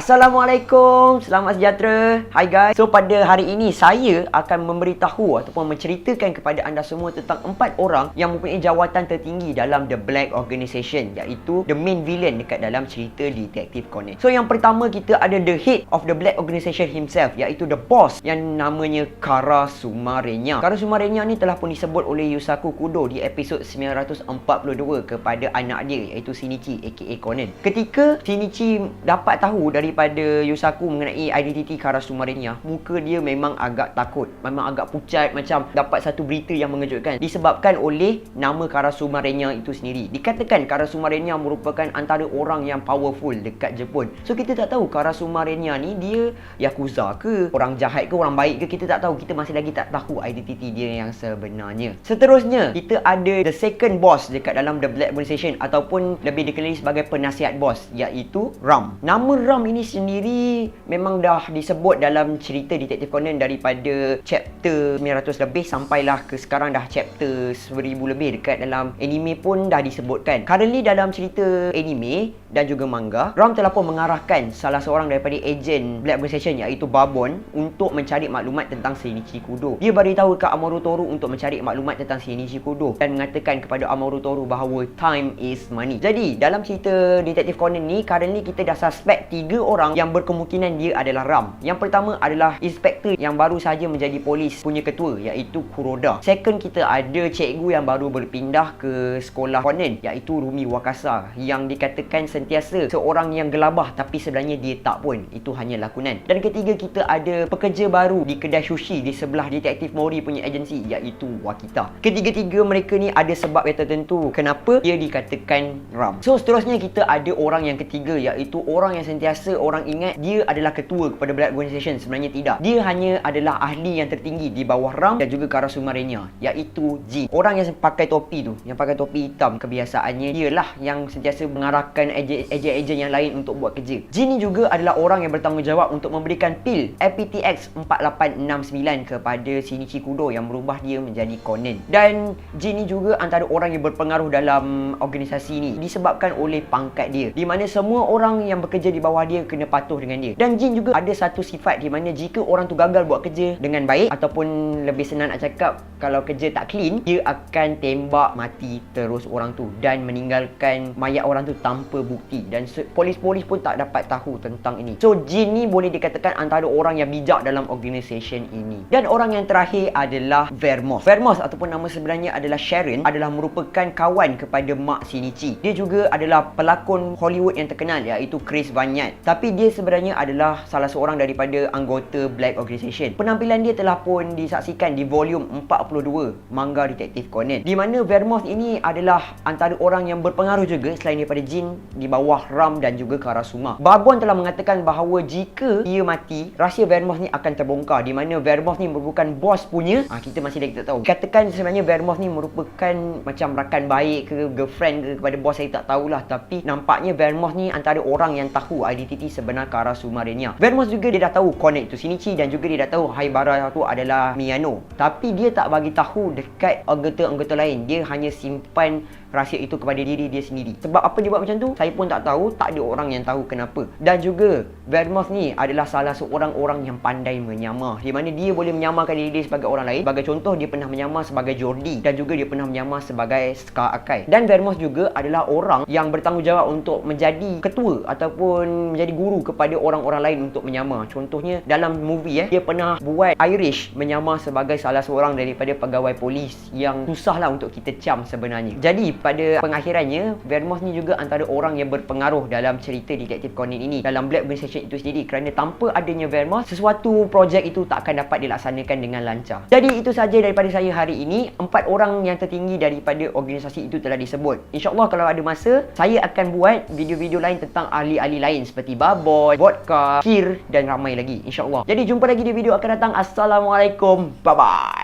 Assalamualaikum, selamat sejahtera. Hai guys. So pada hari ini saya akan memberitahu ataupun menceritakan kepada anda semua tentang 4 orang yang mempunyai jawatan tertinggi dalam The Black Organisation, iaitu the main villain dekat dalam cerita Detektif Conan. So yang pertama kita ada the head of the Black Organisation himself, iaitu the boss yang namanya Karasuma Renya. Karasuma Renya ni telah pun disebut oleh Yusaku Kudo di episod 942 kepada anak dia, iaitu Shinichi aka Conan. Ketika Shinichi dapat tahu daripada Yusaku mengenai identiti Karasuma Renya, muka dia memang agak takut, memang agak pucat, macam dapat satu berita yang mengejutkan, disebabkan oleh nama Karasuma Renya itu sendiri. Dikatakan Karasuma Renya merupakan antara orang yang powerful dekat Jepun. So kita tak tahu Karasuma Renya ni dia Yakuza ke, orang jahat ke, orang baik ke, kita tak tahu. Kita masih lagi tak tahu identiti dia yang sebenarnya. Seterusnya kita ada the second boss dekat dalam The Black Organization, ataupun lebih dikenali sebagai penasihat bos, iaitu Ram. Nama Ram ini sendiri memang dah disebut dalam cerita Detektif Conan daripada chapter 900 lebih sampailah ke sekarang dah chapter 1000 lebih. Dekat dalam anime pun dah disebutkan. Currently dalam cerita anime dan juga manga, Ram telah pun mengarahkan salah seorang daripada ejen Black Organization, iaitu Babon, untuk mencari maklumat tentang Shinichi Kudo. Dia beritahu ke Amaru Toru untuk mencari maklumat tentang Shinichi Kudo dan mengatakan kepada Amaru Toru bahawa time is money. Jadi dalam cerita Detektif Conan ni, currently kita dah suspect 3 orang yang berkemungkinan dia adalah Ram. Yang pertama adalah inspektor yang baru saja menjadi polis punya ketua, iaitu Kuroda. Second, kita ada cikgu yang baru berpindah ke sekolah Conan, iaitu Rumi Wakasa, yang dikatakan sentiasa seorang yang gelabah tapi sebenarnya dia tak pun, itu hanya lakonan. Dan ketiga, kita ada pekerja baru di kedai sushi di sebelah Detektif Mori punya agensi, iaitu Wakita. Ketiga-tiga mereka ni ada sebab yang tertentu kenapa dia dikatakan Ram. So seterusnya kita ada orang yang ketiga, iaitu orang yang sentiasa orang ingat dia adalah ketua kepada Black Organization. Sebenarnya tidak. Dia hanya adalah ahli yang tertinggi di bawah Ram dan juga Karasuma Renya, iaitu Jin. Orang yang pakai topi tu, yang pakai topi hitam, kebiasaannya dialah yang sentiasa mengarahkan ejen-ejen yang lain untuk buat kerja. Jin ni juga adalah orang yang bertanggungjawab untuk memberikan pil APTX 4869 kepada Shinichi Kudo yang merubah dia menjadi Conan. Dan Jin ni juga antara orang yang berpengaruh dalam organisasi ni disebabkan oleh pangkat dia, di mana semua orang yang bekerja di bawah dia kena patuh dengan dia. Dan Jin juga ada satu sifat di mana jika orang tu gagal buat kerja dengan baik, ataupun lebih senang nak cakap kalau kerja tak clean, dia akan tembak mati terus orang tu dan meninggalkan mayat orang tu tanpa bukti, dan polis-polis pun tak dapat tahu tentang ini. So Jin ni boleh dikatakan antara orang yang bijak dalam organisation ini. Dan orang yang terakhir adalah Vermos. Vermos ataupun nama sebenarnya adalah Sharon, adalah merupakan kawan kepada mak Shinichi. Dia juga adalah pelakon Hollywood yang terkenal, iaitu Chris Van Nyat. Tapi dia sebenarnya adalah salah seorang daripada anggota Black Organization. Penampilan dia telah pun disaksikan di volume 42 manga Detektif Conan, di mana Vermos ini adalah antara orang yang berpengaruh juga selain daripada Jin di bawah Ram dan juga Karasuma. Babon telah mengatakan bahawa jika ia mati, rahsia Vermos ni akan terbongkar, di mana Vermos ni merupakan bos punya, kita masih lagi tak tahu. Katakan sebenarnya Vermos ni merupakan macam rakan baik ke, girlfriend ke kepada bos, saya tak tahulah. Tapi nampaknya Vermos ni antara orang yang tahu identiti sebenar Karasuma Renya. Vermos juga dia dah tahu Conan itu Shinichi, dan juga dia dah tahu Haibara tu adalah Miyano. Tapi dia tak bagi tahu dekat anggota-anggota lain. Dia hanya simpan rahsia itu kepada diri dia sendiri. Sebab apa dia buat macam tu, saya pun tak tahu. Tak ada orang yang tahu kenapa. Dan juga Vermos ni adalah salah seorang orang yang pandai menyamar, di mana dia boleh menyamarkan diri dia sebagai orang lain. Sebagai contoh, dia pernah menyamar sebagai Jordi, dan juga dia pernah menyamar sebagai Scar Akai. Dan Vermos juga adalah orang yang bertanggungjawab untuk menjadi ketua ataupun menjadi guru kepada orang-orang lain untuk menyamar. Contohnya dalam movie dia pernah buat Irish menyamar sebagai salah seorang daripada pegawai polis yang susahlah untuk kita cam sebenarnya. Jadi pada pengakhirannya, Vermos ni juga antara orang yang berpengaruh dalam cerita Detektif Conan ini, dalam Black Organization itu sendiri, kerana tanpa adanya Vermos, sesuatu projek itu tak akan dapat dilaksanakan dengan lancar. Jadi itu saja daripada saya hari ini. 4 orang yang tertinggi daripada organisasi itu telah disebut. InsyaAllah kalau ada masa, saya akan buat video-video lain tentang ahli-ahli lain seperti Babon, Vodka, Kir dan ramai lagi, InsyaAllah. Jadi jumpa lagi di video akan datang. Assalamualaikum, bye-bye.